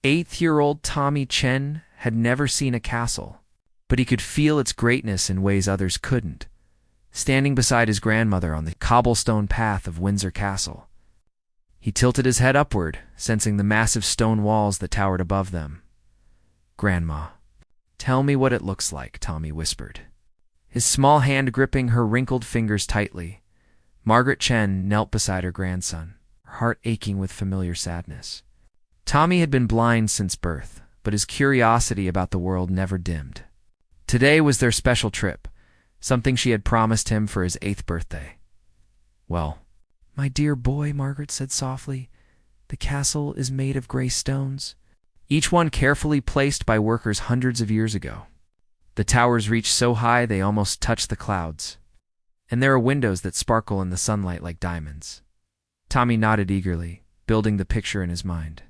8-year-old Tommy Chen had never seen a castle, but he could feel its greatness in ways others couldn't, standing beside his grandmother on the cobblestone path of Windsor Castle. He tilted his head upward, sensing the massive stone walls that towered above them. "Grandma, tell me what it looks like," Tommy whispered, his small hand gripping her wrinkled fingers tightly. Margaret Chen knelt beside her grandson, her heart aching with familiar sadness. Tommy had been blind since birth, but his curiosity about the world never dimmed. Today was their special trip, something she had promised him for his 8th birthday. "Well, my dear boy," Margaret said softly, "the castle is made of gray stones, each one carefully placed by workers hundreds of years ago. The towers reach so high they almost touch the clouds, and there are windows that sparkle in the sunlight like diamonds." Tommy nodded eagerly, building the picture in his mind.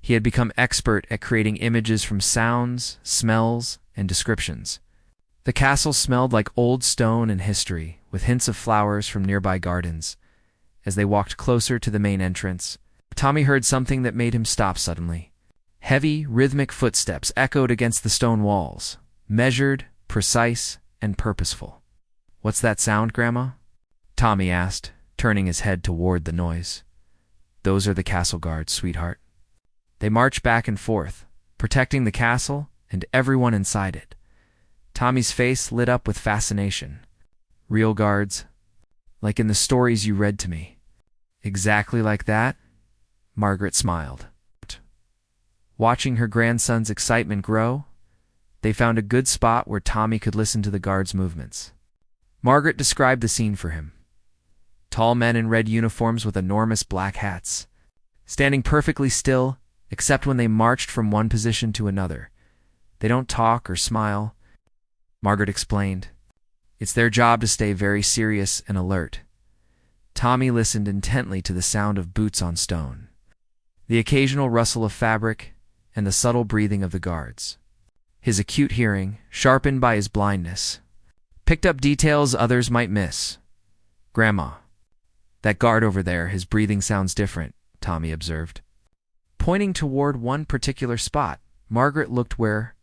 He had become expert at creating images from sounds, smells, and descriptions. The castle smelled like old stone and history, with hints of flowers from nearby gardens. As they walked closer to the main entrance, Tommy heard something that made him stop suddenly. Heavy, rhythmic footsteps echoed against the stone walls, measured, precise, and purposeful. "What's that sound, Grandma?" Tommy asked, turning his head toward the noise. "Those are the castle guards, sweetheart. They march back and forth, protecting the castle and everyone inside it." Tommy's face lit up with fascination. "Real guards? Like in the stories you read to me?" "Exactly like that," Margaret smiled. Watching her grandson's excitement grow, they found a good spot where Tommy could listen to the guards' movements. Margaret described the scene for him. Tall men in red uniforms with enormous black hats, standing perfectly still, except when they marched from one position to another. "They don't talk or smile," Margaret explained. "It's their job to stay very serious and alert." Tommy listened intently to the sound of boots on stone, the occasional rustle of fabric, and the subtle breathing of the guards. His acute hearing, sharpened by his blindness, picked up details others might miss. "Grandma, that guard over there, his breathing sounds different," Tommy observed. Pointing toward one particular spot, Margaret looked where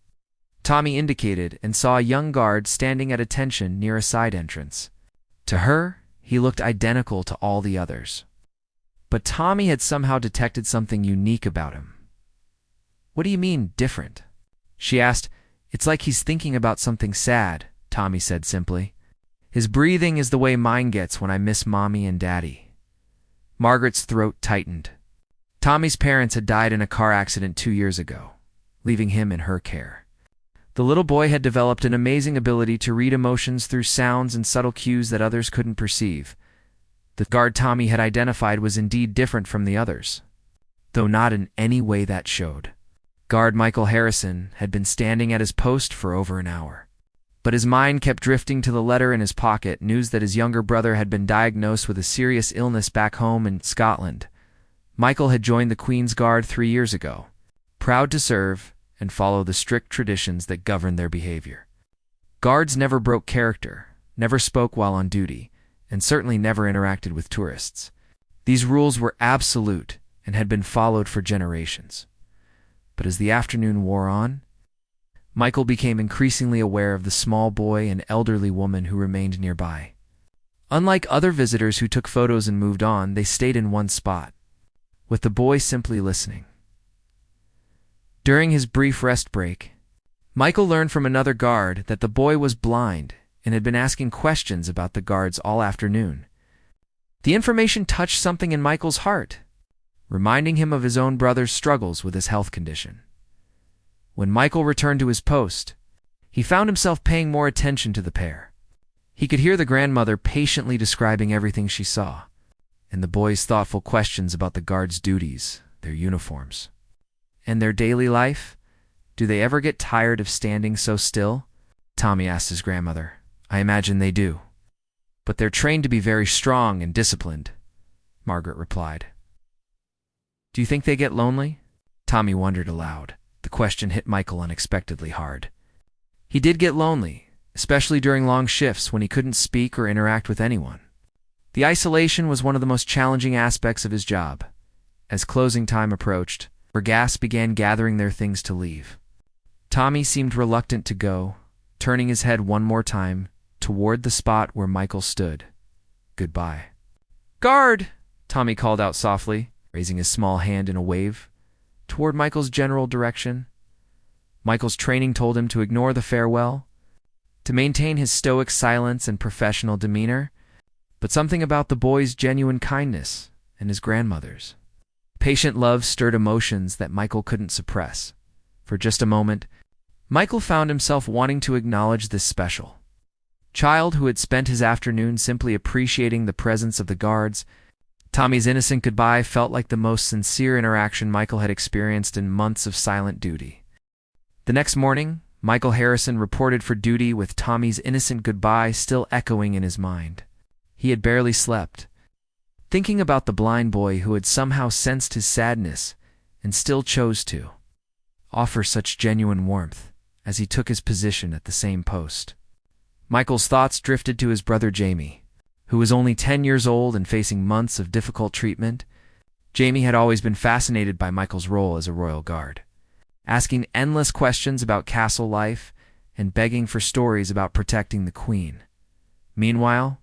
Tommy indicated and saw a young guard standing at attention near a side entrance. To her, he looked identical to all the others. But Tommy had somehow detected something unique about him. "What do you mean, different?" she asked. "It's like he's thinking about something sad," Tommy said simply. "His breathing is the way mine gets when I miss Mommy and Daddy." Margaret's throat tightened. Tommy's parents had died in a car accident 2 years ago, leaving him in her care. The little boy had developed an amazing ability to read emotions through sounds and subtle cues that others couldn't perceive. The guard Tommy had identified was indeed different from the others, though not in any way that showed. Guard Michael Harrison had been standing at his post for over an hour, but his mind kept drifting to the letter in his pocket, news that his younger brother had been diagnosed with a serious illness back home in Scotland. Michael had joined the Queen's Guard 3 years ago, proud to serve and follow the strict traditions that governed their behavior. Guards never broke character, never spoke while on duty, and certainly never interacted with tourists. These rules were absolute and had been followed for generations. But as the afternoon wore on, Michael became increasingly aware of the small boy and elderly woman who remained nearby. Unlike other visitors who took photos and moved on, they stayed in one spot, with the boy simply listening. During his brief rest break, Michael learned from another guard that the boy was blind and had been asking questions about the guards all afternoon. The information touched something in Michael's heart, reminding him of his own brother's struggles with his health condition. When Michael returned to his post, he found himself paying more attention to the pair. He could hear the grandmother patiently describing everything she saw, and the boy's thoughtful questions about the guards' duties, their uniforms, and their daily life. "Do they ever get tired of standing so still?" Tommy asked his grandmother. "I imagine they do. But they're trained to be very strong and disciplined," Margaret replied. "Do you think they get lonely?" Tommy wondered aloud. The question hit Michael unexpectedly hard. He did get lonely, especially during long shifts when he couldn't speak or interact with anyone. The isolation was one of the most challenging aspects of his job. As closing time approached, where guests began gathering their things to leave. Tommy seemed reluctant to go, turning his head one more time toward the spot where Michael stood. "Goodbye." "Guard!" Tommy called out softly, raising his small hand in a wave toward Michael's general direction. Michael's training told him to ignore the farewell, to maintain his stoic silence and professional demeanor, but something about the boy's genuine kindness and his grandmother's patient love stirred emotions that Michael couldn't suppress. For just a moment, Michael found himself wanting to acknowledge this special child who had spent his afternoon simply appreciating the presence of the guards. Tommy's innocent goodbye felt like the most sincere interaction Michael had experienced in months of silent duty. The next morning, Michael Harrison reported for duty with Tommy's innocent goodbye still echoing in his mind. He had barely slept, thinking about the blind boy who had somehow sensed his sadness and still chose to offer such genuine warmth as he took his position at the same post. Michael's thoughts drifted to his brother Jamie, who was only 10 years old and facing months of difficult treatment. Jamie had always been fascinated by Michael's role as a royal guard, asking endless questions about castle life and begging for stories about protecting the Queen. Meanwhile,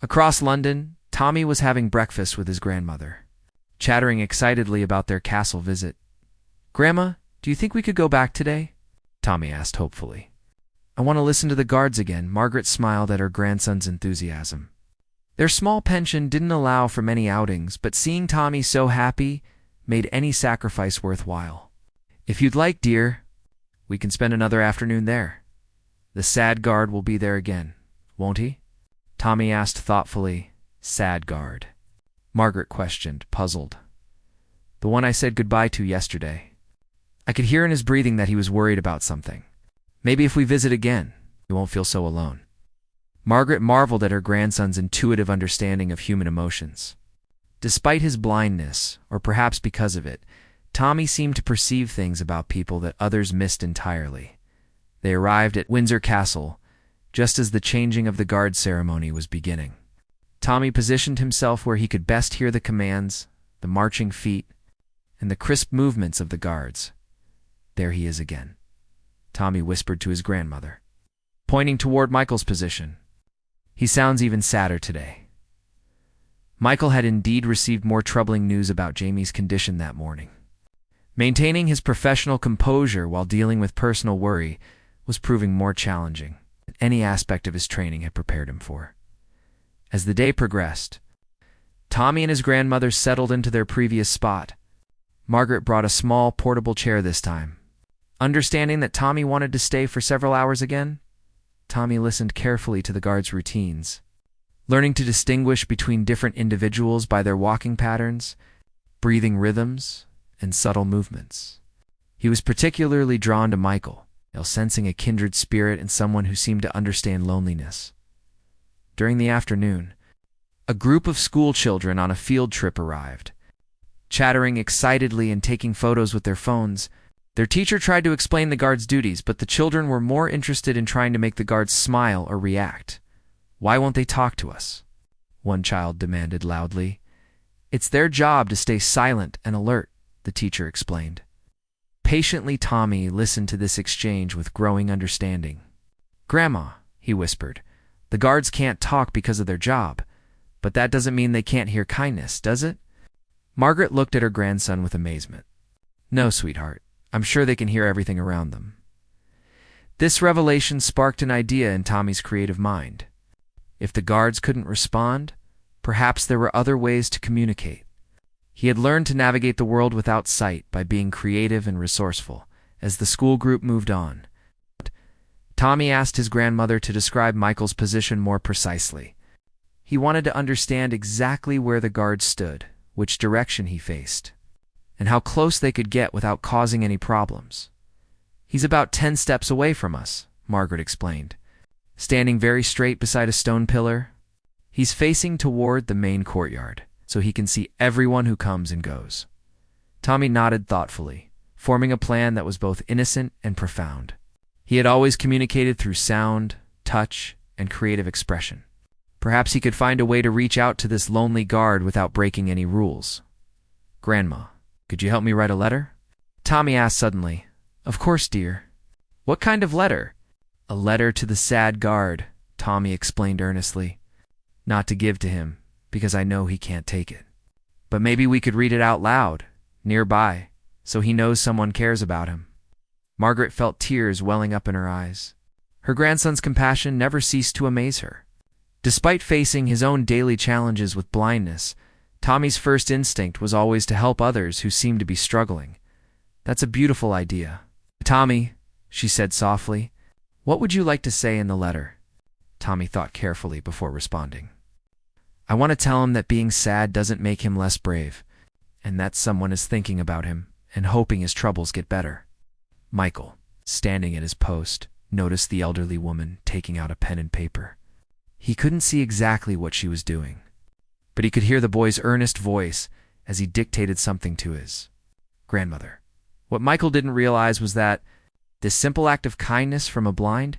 across London, Tommy was having breakfast with his grandmother, chattering excitedly about their castle visit. "Grandma, do you think we could go back today?" Tommy asked hopefully. "I want to listen to the guards again." Margaret smiled at her grandson's enthusiasm. Their small pension didn't allow for many outings, but seeing Tommy so happy made any sacrifice worthwhile. "If you'd like, dear, we can spend another afternoon there. The sad guard will be there again, won't he?" Tommy asked thoughtfully. "Sad guard?" Margaret questioned, puzzled. "The one I said goodbye to yesterday." I could hear in his breathing that he was worried about something. "Maybe if we visit again, you won't feel so alone." Margaret marveled at her grandson's intuitive understanding of human emotions. Despite his blindness, or perhaps because of it, Tommy seemed to perceive things about people that others missed entirely. They arrived at Windsor Castle just as the changing of the guard ceremony was beginning. Tommy positioned himself where he could best hear the commands, the marching feet, and the crisp movements of the guards. "There he is again," Tommy whispered to his grandmother, pointing toward Michael's position. "He sounds even sadder today." Michael had indeed received more troubling news about Jamie's condition that morning. Maintaining his professional composure while dealing with personal worry was proving more challenging than any aspect of his training had prepared him for. As the day progressed, Tommy and his grandmother settled into their previous spot. Margaret brought a small, portable chair this time. Understanding that Tommy wanted to stay for several hours again, Tommy listened carefully to the guards' routines, learning to distinguish between different individuals by their walking patterns, breathing rhythms, and subtle movements. He was particularly drawn to Michael, sensing a kindred spirit and someone who seemed to understand loneliness. During the afternoon, a group of school children on a field trip arrived. Chattering excitedly and taking photos with their phones, their teacher tried to explain the guards' duties, but the children were more interested in trying to make the guards smile or react. "Why won't they talk to us?" one child demanded loudly. "It's their job to stay silent and alert," the teacher explained. Patiently, Tommy listened to this exchange with growing understanding. "Grandma," he whispered, "the guards can't talk because of their job, but that doesn't mean they can't hear kindness, does it?" Margaret looked at her grandson with amazement. "No, sweetheart. I'm sure they can hear everything around them." This revelation sparked an idea in Tommy's creative mind. If the guards couldn't respond, perhaps there were other ways to communicate. He had learned to navigate the world without sight by being creative and resourceful. As the school group moved on, Tommy asked his grandmother to describe Michael's position more precisely. He wanted to understand exactly where the guards stood, which direction he faced, and how close they could get without causing any problems. "He's about 10 steps away from us," Margaret explained, standing very straight beside a stone pillar. "He's facing toward the main courtyard, so he can see everyone who comes and goes." Tommy nodded thoughtfully, forming a plan that was both innocent and profound. He had always communicated through sound, touch, and creative expression. Perhaps he could find a way to reach out to this lonely guard without breaking any rules. "Grandma, could you help me write a letter?" Tommy asked suddenly. Of course, dear. What kind of letter? A letter to the sad guard, Tommy explained earnestly. Not to give to him, because I know he can't take it. But maybe we could read it out loud, nearby, so he knows someone cares about him. Margaret felt tears welling up in her eyes. Her grandson's compassion never ceased to amaze her. Despite facing his own daily challenges with blindness, Tommy's first instinct was always to help others who seemed to be struggling. That's a beautiful idea. Tommy, she said softly, what would you like to say in the letter? Tommy thought carefully before responding. I want to tell him that being sad doesn't make him less brave, and that someone is thinking about him and hoping his troubles get better. Michael, standing at his post, noticed the elderly woman taking out a pen and paper. He couldn't see exactly what she was doing, but he could hear the boy's earnest voice as he dictated something to his grandmother. What Michael didn't realize was that this simple act of kindness from a blind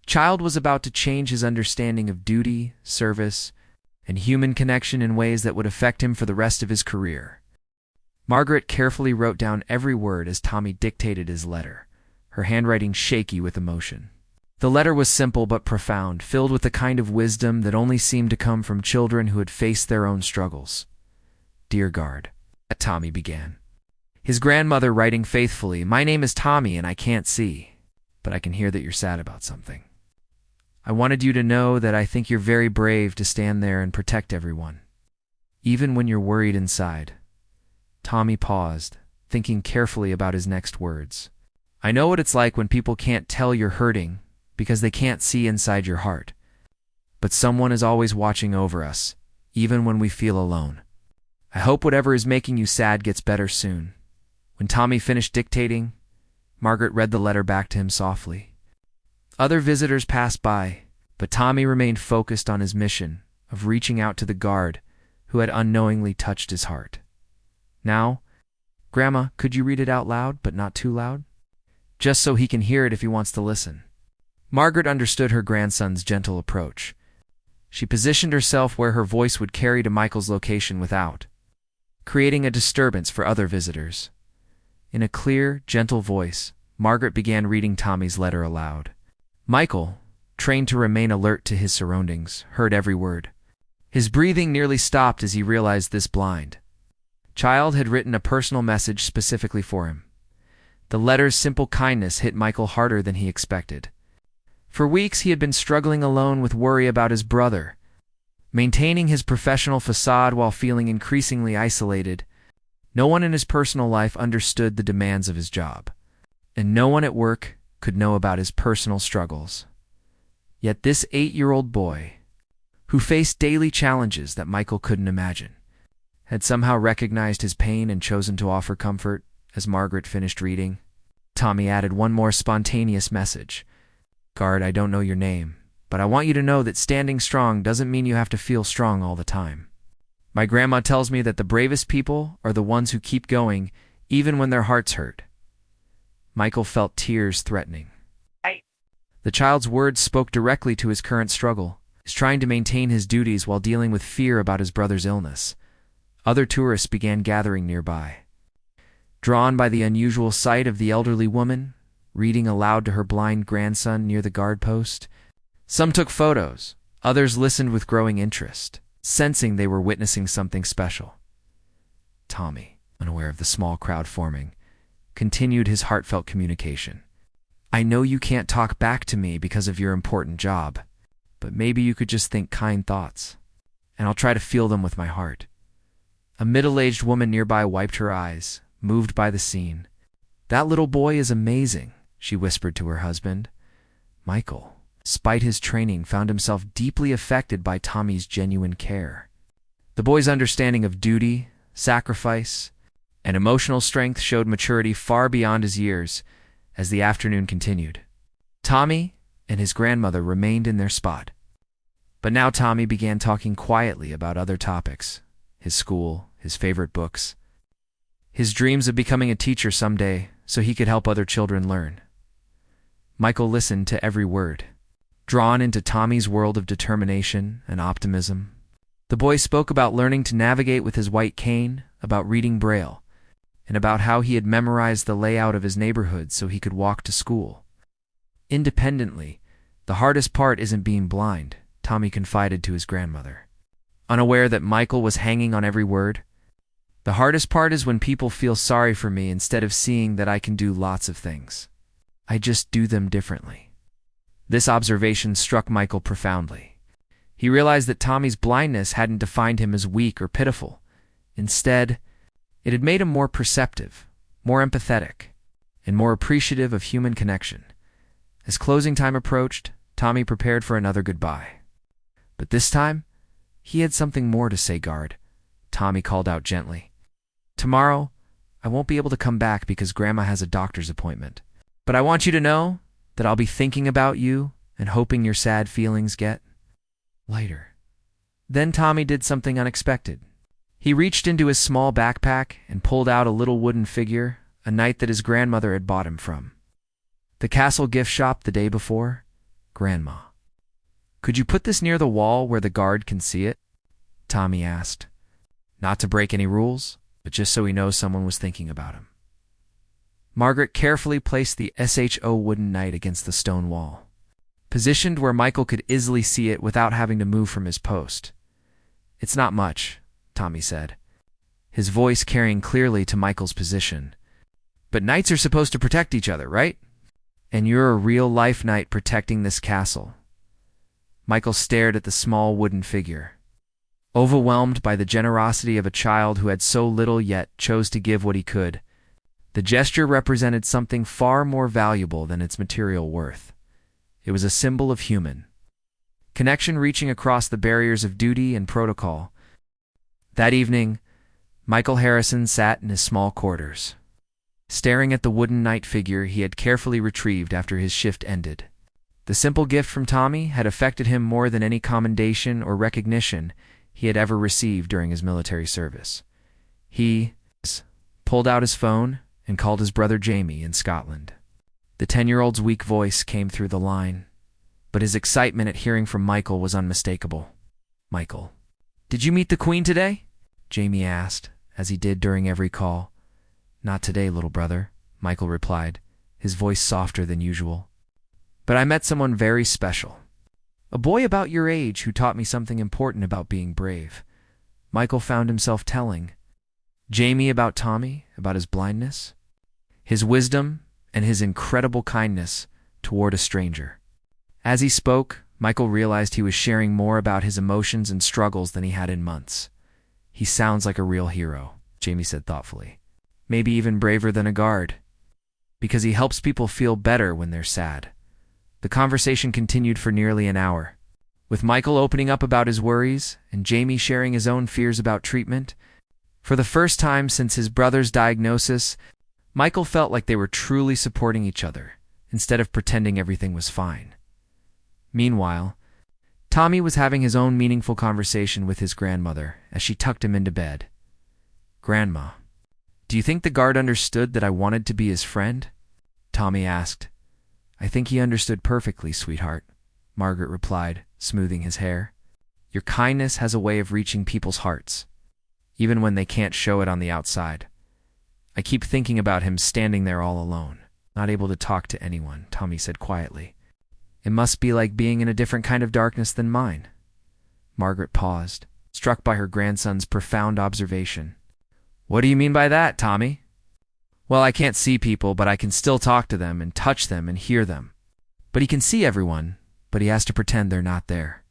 child was about to change his understanding of duty, service, and human connection in ways that would affect him for the rest of his career. Margaret carefully wrote down every word as Tommy dictated his letter, her handwriting shaky with emotion. The letter was simple but profound, filled with the kind of wisdom that only seemed to come from children who had faced their own struggles. Dear Guard, Tommy began. His grandmother writing faithfully, My name is Tommy and I can't see, but I can hear that you're sad about something. I wanted you to know that I think you're very brave to stand there and protect everyone, even when you're worried inside. Tommy paused, thinking carefully about his next words. I know what it's like when people can't tell you're hurting because they can't see inside your heart. But someone is always watching over us, even when we feel alone. I hope whatever is making you sad gets better soon. When Tommy finished dictating, Margaret read the letter back to him softly. Other visitors passed by, but Tommy remained focused on his mission of reaching out to the guard who had unknowingly touched his heart. Now, Grandma, could you read it out loud, but not too loud? Just so he can hear it if he wants to listen. Margaret understood her grandson's gentle approach. She positioned herself where her voice would carry to Michael's location without creating a disturbance for other visitors. In a clear, gentle voice, Margaret began reading Tommy's letter aloud. Michael, trained to remain alert to his surroundings, heard every word. His breathing nearly stopped as he realized this blind child had written a personal message specifically for him. The letter's simple kindness hit Michael harder than he expected. For weeks he had been struggling alone with worry about his brother, maintaining his professional facade while feeling increasingly isolated. No one in his personal life understood the demands of his job, and no one at work could know about his personal struggles. Yet this 8-year-old boy, who faced daily challenges that Michael couldn't imagine, had somehow recognized his pain and chosen to offer comfort. As Margaret finished reading, Tommy added one more spontaneous message. Guard, I don't know your name, but I want you to know that standing strong doesn't mean you have to feel strong all the time. My grandma tells me that the bravest people are the ones who keep going, even when their hearts hurt. Michael felt tears threatening. The child's words spoke directly to his current struggle. He's trying to maintain his duties while dealing with fear about his brother's illness. Other tourists began gathering nearby. Drawn by the unusual sight of the elderly woman reading aloud to her blind grandson near the guard post, some took photos, others listened with growing interest, sensing they were witnessing something special. Tommy, unaware of the small crowd forming, continued his heartfelt communication. I know you can't talk back to me because of your important job, but maybe you could just think kind thoughts, and I'll try to feel them with my heart. A middle-aged woman nearby wiped her eyes, moved by the scene. That little boy is amazing, she whispered to her husband. Michael, despite his training, found himself deeply affected by Tommy's genuine care. The boy's understanding of duty, sacrifice, and emotional strength showed maturity far beyond his years as the afternoon continued. Tommy and his grandmother remained in their spot. But now Tommy began talking quietly about other topics. His school, his favorite books, his dreams of becoming a teacher someday so he could help other children learn. Michael listened to every word, drawn into Tommy's world of determination and optimism. The boy spoke about learning to navigate with his white cane, about reading Braille, and about how he had memorized the layout of his neighborhood so he could walk to school. Independently, the hardest part isn't being blind, Tommy confided to his grandmother. Unaware that Michael was hanging on every word. The hardest part is when people feel sorry for me instead of seeing that I can do lots of things. I just do them differently. This observation struck Michael profoundly. He realized that Tommy's blindness hadn't defined him as weak or pitiful. Instead, it had made him more perceptive, more empathetic, and more appreciative of human connection. As closing time approached, Tommy prepared for another goodbye. But this time, he had something more to say. "Guard," Tommy called out gently. "Tomorrow, I won't be able to come back because Grandma has a doctor's appointment. But I want you to know that I'll be thinking about you and hoping your sad feelings get lighter." Then Tommy did something unexpected. He reached into his small backpack and pulled out a little wooden figure, a knight that his grandmother had bought him from the castle gift shop the day before. "Grandma, could you put this near the wall where the guard can see it?" Tommy asked. Not to break any rules, but just so he knows someone was thinking about him. Margaret carefully placed the SHO wooden knight against the stone wall, positioned where Michael could easily see it without having to move from his post. "It's not much," Tommy said, his voice carrying clearly to Michael's position. "But knights are supposed to protect each other, right? And you're a real-life knight protecting this castle." Michael stared at the small wooden figure, overwhelmed by the generosity of a child who had so little yet chose to give what he could. The gesture represented something far more valuable than its material worth. It was a symbol of human connection reaching across the barriers of duty and protocol. That evening, Michael Harrison sat in his small quarters, staring at the wooden knight figure he had carefully retrieved after his shift ended. The simple gift from Tommy had affected him more than any commendation or recognition he had ever received during his military service. He pulled out his phone and called his brother Jamie in Scotland. The 10-year-old's weak voice came through the line, but his excitement at hearing from Michael was unmistakable. "Michael, did you meet the Queen today?" Jamie asked, as he did during every call. "Not today, little brother," Michael replied, his voice softer than usual. "But I met someone very special. A boy about your age who taught me something important about being brave." Michael found himself telling Jamie about Tommy, about his blindness, his wisdom, and his incredible kindness toward a stranger. As he spoke, Michael realized he was sharing more about his emotions and struggles than he had in months. "He sounds like a real hero," Jamie said thoughtfully. "Maybe even braver than a guard, because he helps people feel better when they're sad." The conversation continued for nearly an hour, with Michael opening up about his worries and Jamie sharing his own fears about treatment. For the first time since his brother's diagnosis, Michael felt like they were truly supporting each other, instead of pretending everything was fine. Meanwhile, Tommy was having his own meaningful conversation with his grandmother as she tucked him into bed. "Grandma, do you think the guard understood that I wanted to be his friend?" Tommy asked. "I think he understood perfectly, sweetheart," Margaret replied, smoothing his hair. "Your kindness has a way of reaching people's hearts, even when they can't show it on the outside. I keep thinking about him standing there all alone, not able to talk to anyone," Tommy said quietly. "It must be like being in a different kind of darkness than mine." Margaret paused, struck by her grandson's profound observation. "What do you mean by that, Tommy?" "Well, I can't see people, but I can still talk to them and touch them and hear them. But he can see everyone, but he has to pretend they're not there.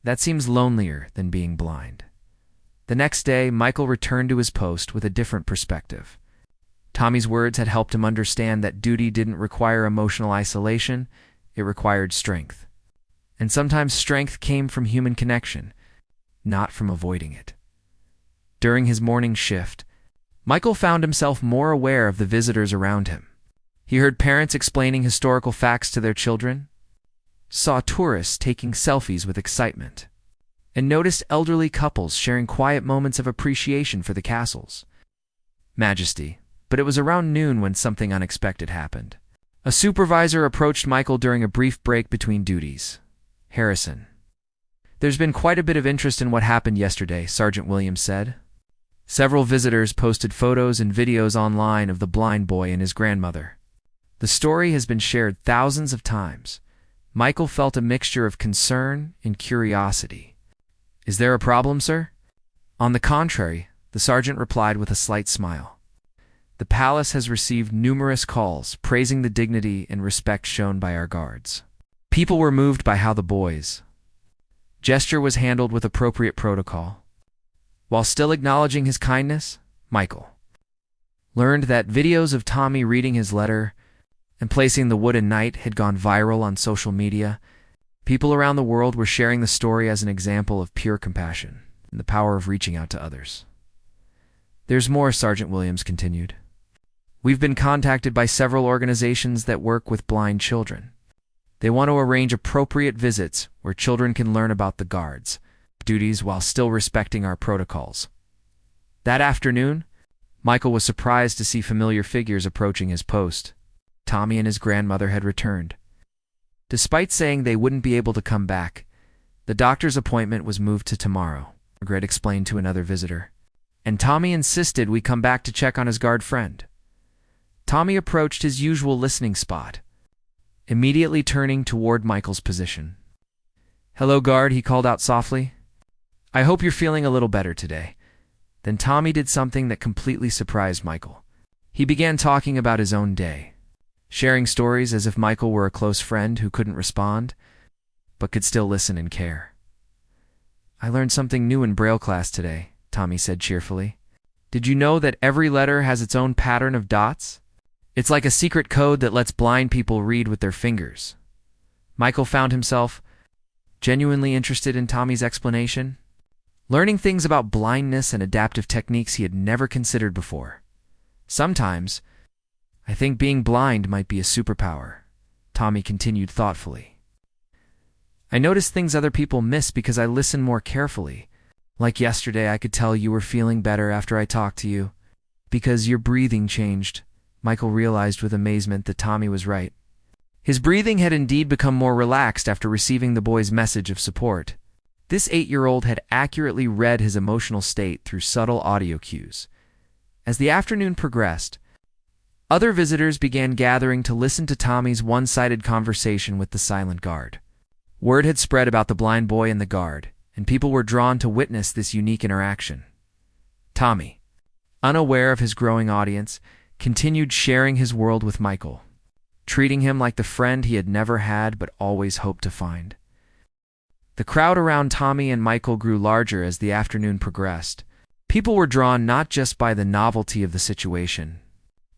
That seems lonelier than being blind." The next day, Michael returned to his post with a different perspective. Tommy's words had helped him understand that duty didn't require emotional isolation, it required strength. And sometimes strength came from human connection, not from avoiding it. During his morning shift, Michael found himself more aware of the visitors around him. He heard parents explaining historical facts to their children, saw tourists taking selfies with excitement, and noticed elderly couples sharing quiet moments of appreciation for the castle's majesty. But it was around noon when something unexpected happened. A supervisor approached Michael during a brief break between duties. "Harrison, there's been quite a bit of interest in what happened yesterday," Sergeant Williams said. Several visitors posted photos and videos online of the blind boy and his grandmother. The story has been shared thousands of times. Michael felt a mixture of concern and curiosity. "Is there a problem, sir?" "On the contrary," the sergeant replied with a slight smile. "The palace has received numerous calls praising the dignity and respect shown by our guards. People were moved by how the boy's gesture was handled with appropriate protocol. While still acknowledging his kindness, Michael learned that videos of Tommy reading his letter and placing the wooden knight had gone viral on social media. People around the world were sharing the story as an example of pure compassion and the power of reaching out to others. "There's more," Sergeant Williams continued. "We've been contacted by several organizations that work with blind children. They want to arrange appropriate visits where children can learn about the guards' duties while still respecting our protocols." That afternoon, Michael was surprised to see familiar figures approaching his post. Tommy and his grandmother had returned. Despite saying they wouldn't be able to come back, the doctor's appointment was moved to tomorrow, Margaret explained to another visitor. "And Tommy insisted we come back to check on his guard friend." Tommy approached his usual listening spot, immediately turning toward Michael's position. "Hello, guard," he called out softly. "I hope you're feeling a little better today." Then Tommy did something that completely surprised Michael. He began talking about his own day, sharing stories as if Michael were a close friend who couldn't respond, but could still listen and care. "I learned something new in Braille class today," Tommy said cheerfully. "Did you know that every letter has its own pattern of dots? It's like a secret code that lets blind people read with their fingers." Michael found himself genuinely interested in Tommy's explanation, learning things about blindness and adaptive techniques he had never considered before. "Sometimes, I think being blind might be a superpower," Tommy continued thoughtfully. "I notice things other people miss because I listen more carefully. Like yesterday, I could tell you were feeling better after I talked to you, because your breathing changed." Michael realized with amazement that Tommy was right. His breathing had indeed become more relaxed after receiving the boy's message of support. This 8-year-old had accurately read his emotional state through subtle audio cues. As the afternoon progressed, other visitors began gathering to listen to Tommy's one-sided conversation with the silent guard. Word had spread about the blind boy and the guard, and people were drawn to witness this unique interaction. Tommy, unaware of his growing audience, continued sharing his world with Michael, treating him like the friend he had never had but always hoped to find. The crowd around Tommy and Michael grew larger as the afternoon progressed. People were drawn not just by the novelty of the situation,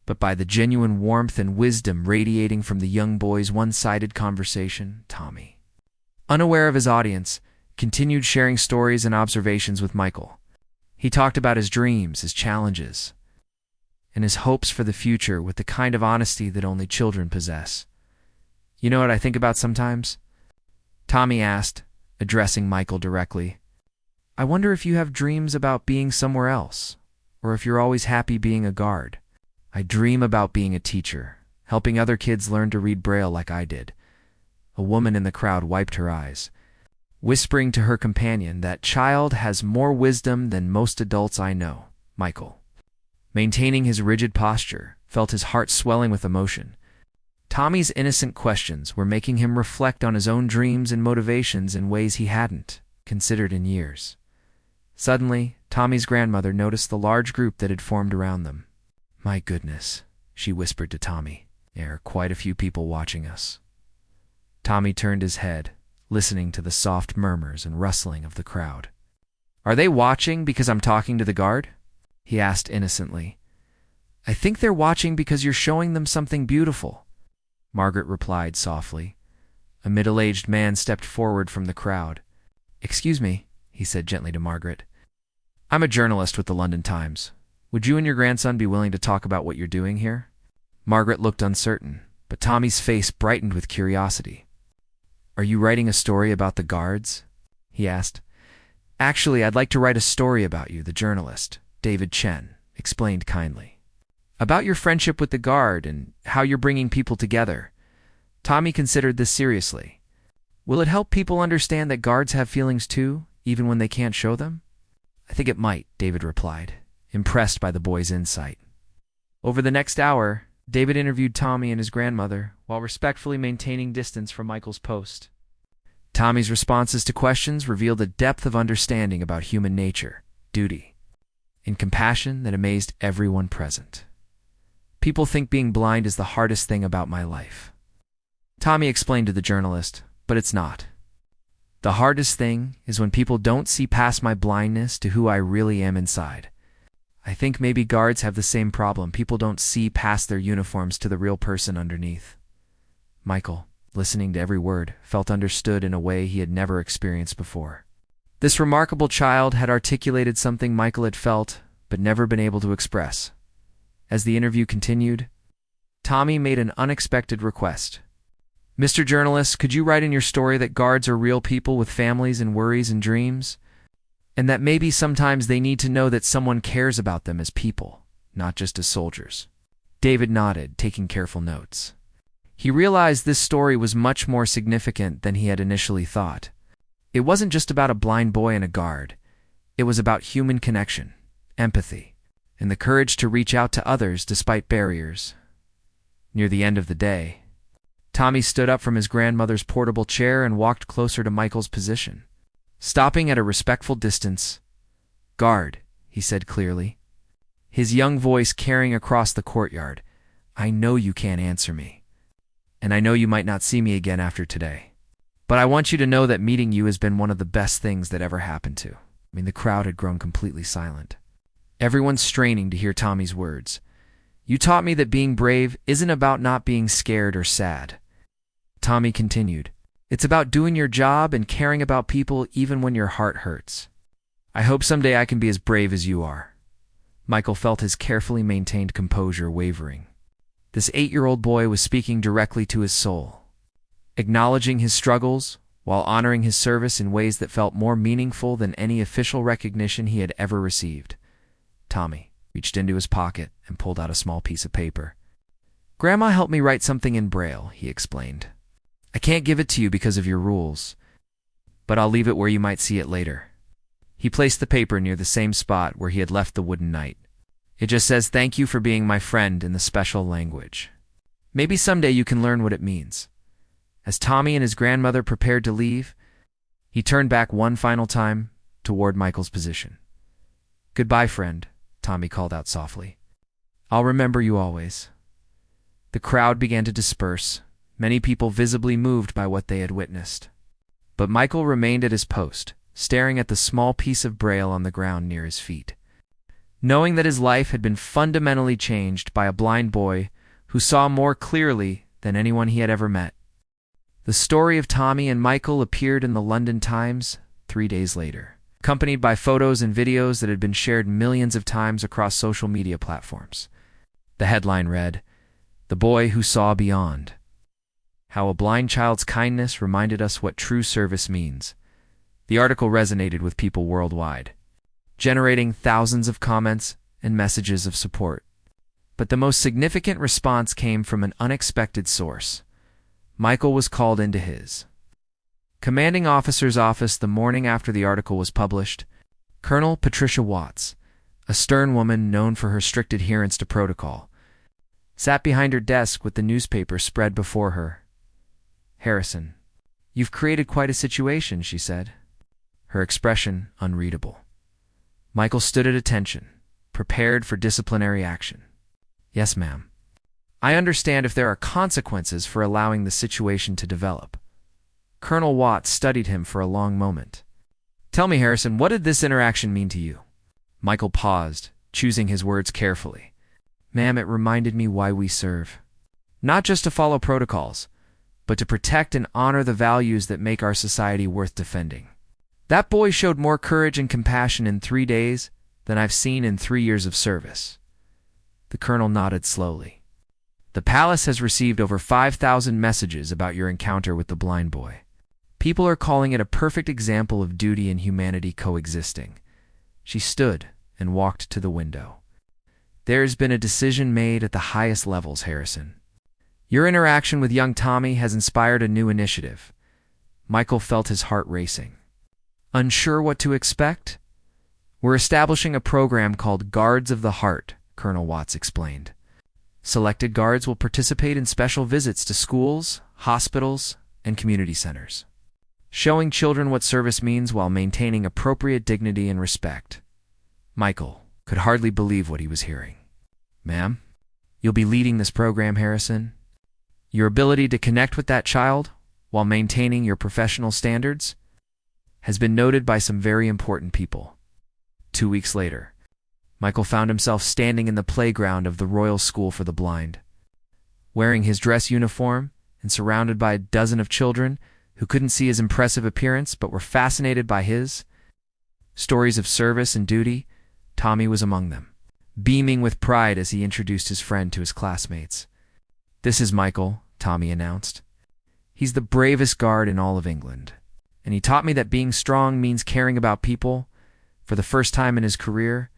but by the genuine warmth and wisdom radiating from the young boy's one-sided conversation. Tommy, unaware of his audience, continued sharing stories and observations with Michael. He talked about his dreams, his challenges, and his hopes for the future with the kind of honesty that only children possess. "You know what I think about sometimes?" Tommy asked, addressing Michael directly. "I wonder if you have dreams about being somewhere else, or if you're always happy being a guard." "I dream about being a teacher, helping other kids learn to read Braille like I did." A woman in the crowd wiped her eyes, whispering to her companion, "That child has more wisdom than most adults I know." Michael, maintaining his rigid posture, felt his heart swelling with emotion. Tommy's innocent questions were making him reflect on his own dreams and motivations in ways he hadn't considered in years. Suddenly, Tommy's grandmother noticed the large group that had formed around them. "My goodness," she whispered to Tommy. "There are quite a few people watching us." Tommy turned his head, listening to the soft murmurs and rustling of the crowd. "Are they watching because I'm talking to the guard?" he asked innocently. "I think they're watching because you're showing them something beautiful," Margaret replied softly. A middle-aged man stepped forward from the crowd. "Excuse me," he said gently to Margaret. "I'm a journalist with the London Times. Would you and your grandson be willing to talk about what you're doing here?" Margaret looked uncertain, but Tommy's face brightened with curiosity. "Are you writing a story about the guards?" he asked. "Actually, I'd like to write a story about you," the journalist, David Chen, explained kindly. "About your friendship with the guard and how you're bringing people together." Tommy considered this seriously. "Will it help people understand that guards have feelings too, even when they can't show them?" "I think it might," David replied, impressed by the boy's insight. Over the next hour, David interviewed Tommy and his grandmother while respectfully maintaining distance from Michael's post. Tommy's responses to questions revealed a depth of understanding about human nature, duty, and compassion that amazed everyone present. People think being blind is the hardest thing about my life. Tommy explained to the journalist, but it's not. The hardest thing is when people don't see past my blindness to who I really am inside. I think maybe guards have the same problem. People don't see past their uniforms to the real person underneath. Michael, listening to every word, felt understood in a way he had never experienced before. This remarkable child had articulated something Michael had felt, but never been able to express. As the interview continued, Tommy made an unexpected request. "Mr. Journalist, could you write in your story that guards are real people with families and worries and dreams? And that maybe sometimes they need to know that someone cares about them as people, not just as soldiers?" David nodded, taking careful notes. He realized this story was much more significant than he had initially thought. It wasn't just about a blind boy and a guard. It was about human connection, empathy, and the courage to reach out to others despite barriers. Near the end of the day, Tommy stood up from his grandmother's portable chair and walked closer to Michael's position. Stopping at a respectful distance, "Guard," he said clearly, his young voice carrying across the courtyard, "I know you can't answer me, and I know you might not see me again after today. But I want you to know that meeting you has been one of the best things that ever happened to." The crowd had grown completely silent. Everyone straining to hear Tommy's words. "You taught me that being brave isn't about not being scared or sad." Tommy continued, "It's about doing your job and caring about people even when your heart hurts. I hope someday I can be as brave as you are." Michael felt his carefully maintained composure wavering. This 8-year-old boy was speaking directly to his soul, acknowledging his struggles while honoring his service in ways that felt more meaningful than any official recognition he had ever received. Tommy reached into his pocket and pulled out a small piece of paper. "Grandma helped me write something in Braille," he explained. "I can't give it to you because of your rules, but I'll leave it where you might see it later." He placed the paper near the same spot where he had left the wooden knight. "It just says, 'Thank you for being my friend,' in the special language. Maybe someday you can learn what it means." As Tommy and his grandmother prepared to leave, he turned back one final time toward Michael's position. "Goodbye, friend," Tommy called out softly. "I'll remember you always." The crowd began to disperse, many people visibly moved by what they had witnessed. But Michael remained at his post, staring at the small piece of Braille on the ground near his feet. Knowing that his life had been fundamentally changed by a blind boy who saw more clearly than anyone he had ever met. The story of Tommy and Michael appeared in the London Times 3 days later, accompanied by photos and videos that had been shared millions of times across social media platforms. The headline read, "The Boy Who Saw Beyond. How a Blind Child's Kindness Reminded Us What True Service Means." The article resonated with people worldwide, generating thousands of comments and messages of support. But the most significant response came from an unexpected source. Michael was called into his commanding officer's office the morning after the article was published. Colonel Patricia Watts, a stern woman known for her strict adherence to protocol, sat behind her desk with the newspaper spread before her. "Harrison, you've created quite a situation," she said, her expression unreadable. Michael stood at attention, prepared for disciplinary action. "Yes, ma'am. I understand if there are consequences for allowing the situation to develop." Colonel Watts studied him for a long moment. "Tell me, Harrison, what did this interaction mean to you?" Michael paused, choosing his words carefully. "Ma'am, it reminded me why we serve. Not just to follow protocols, but to protect and honor the values that make our society worth defending. That boy showed more courage and compassion in 3 days than I've seen in 3 years of service." The colonel nodded slowly. "The palace has received over 5,000 messages about your encounter with the blind boy. People are calling it a perfect example of duty and humanity coexisting." She stood and walked to the window. "There has been a decision made at the highest levels, Harrison. Your interaction with young Tommy has inspired a new initiative." Michael felt his heart racing. Unsure what to expect? "We're establishing a program called Guards of the Heart," Colonel Watts explained. "Selected guards will participate in special visits to schools, hospitals, and community centers, showing children what service means while maintaining appropriate dignity and respect." Michael could hardly believe what he was hearing. "Ma'am, you'll be leading this program, Harrison? Your ability to connect with that child while maintaining your professional standards has been noted by some very important people." 2 weeks later, Michael found himself standing in the playground of the Royal School for the Blind, wearing his dress uniform and surrounded by a dozen of children who couldn't see his impressive appearance but were fascinated by his stories of service and duty. Tommy was among them, beaming with pride as he introduced his friend to his classmates. "This is Michael," Tommy announced. "He's the bravest guard in all of England, and he taught me that being strong means caring about people." For the first time in his career,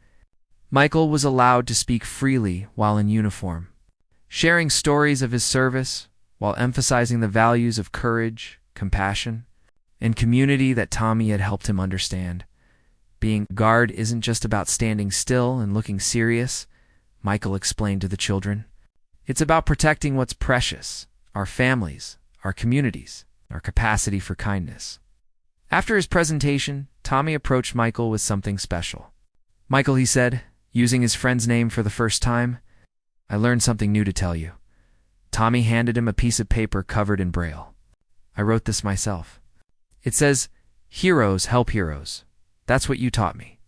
Michael was allowed to speak freely while in uniform, sharing stories of his service while emphasizing the values of courage, compassion, and community that Tommy had helped him understand. "Being a guard isn't just about standing still and looking serious," Michael explained to the children. "It's about protecting what's precious, our families, our communities, our capacity for kindness." After his presentation, Tommy approached Michael with something special. "Michael," he said, using his friend's name for the first time, "I learned something new to tell you." Tommy handed him a piece of paper covered in Braille. "I wrote this myself. It says, 'Heroes help heroes.' That's what you taught me."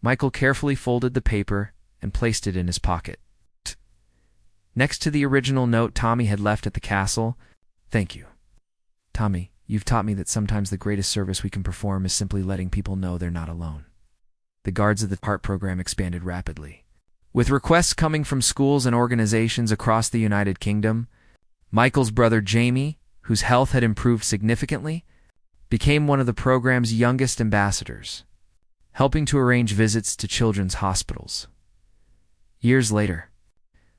Michael carefully folded the paper and placed it in his pocket. Next to the original note Tommy had left at the castle, "Thank you. Tommy, you've taught me that sometimes the greatest service we can perform is simply letting people know they're not alone." The Guards of the Heart program expanded rapidly. With requests coming from schools and organizations across the United Kingdom, Michael's brother Jamie, whose health had improved significantly, became one of the program's youngest ambassadors, helping to arrange visits to children's hospitals. Years later,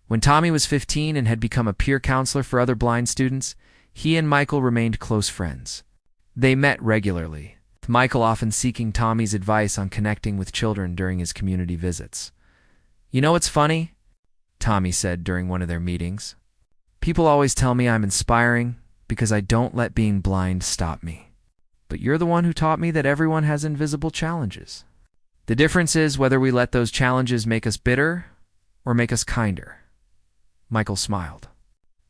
when Tommy was 15 and had become a peer counselor for other blind students, he and Michael remained close friends. They met regularly, with Michael often seeking Tommy's advice on connecting with children during his community visits. "You know what's funny?" Tommy said during one of their meetings. "People always tell me I'm inspiring because I don't let being blind stop me. But you're the one who taught me that everyone has invisible challenges. The difference is whether we let those challenges make us bitter or make us kinder." Michael smiled,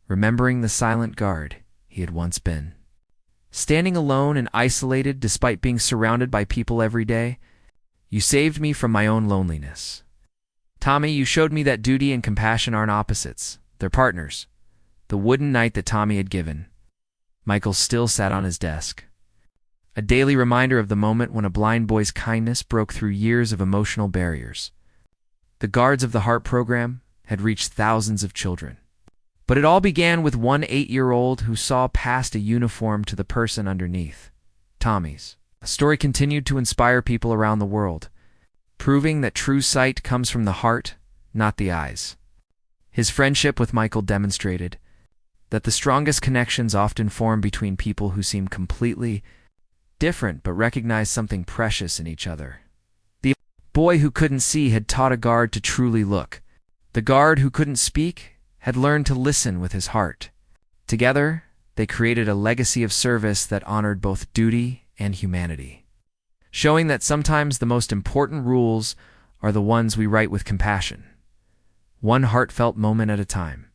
remembering the silent guard he had once been. Standing alone and isolated despite being surrounded by people every day, "You saved me from my own loneliness. Tommy, you showed me that duty and compassion aren't opposites. They're partners." The wooden knight that Tommy had given Michael still sat on his desk, a daily reminder of the moment when a blind boy's kindness broke through years of emotional barriers. The Guards of the Heart program had reached thousands of children. But it all began with one 8-year-old who saw past a uniform to the person underneath, Tommy's. The story continued to inspire people around the world, proving that true sight comes from the heart, not the eyes. His friendship with Michael demonstrated that the strongest connections often form between people who seem completely different but recognize something precious in each other. The boy who couldn't see had taught a guard to truly look. The guard who couldn't speak had learned to listen with his heart. Together, they created a legacy of service that honored both duty and humanity, showing that sometimes the most important rules are the ones we write with compassion, one heartfelt moment at a time.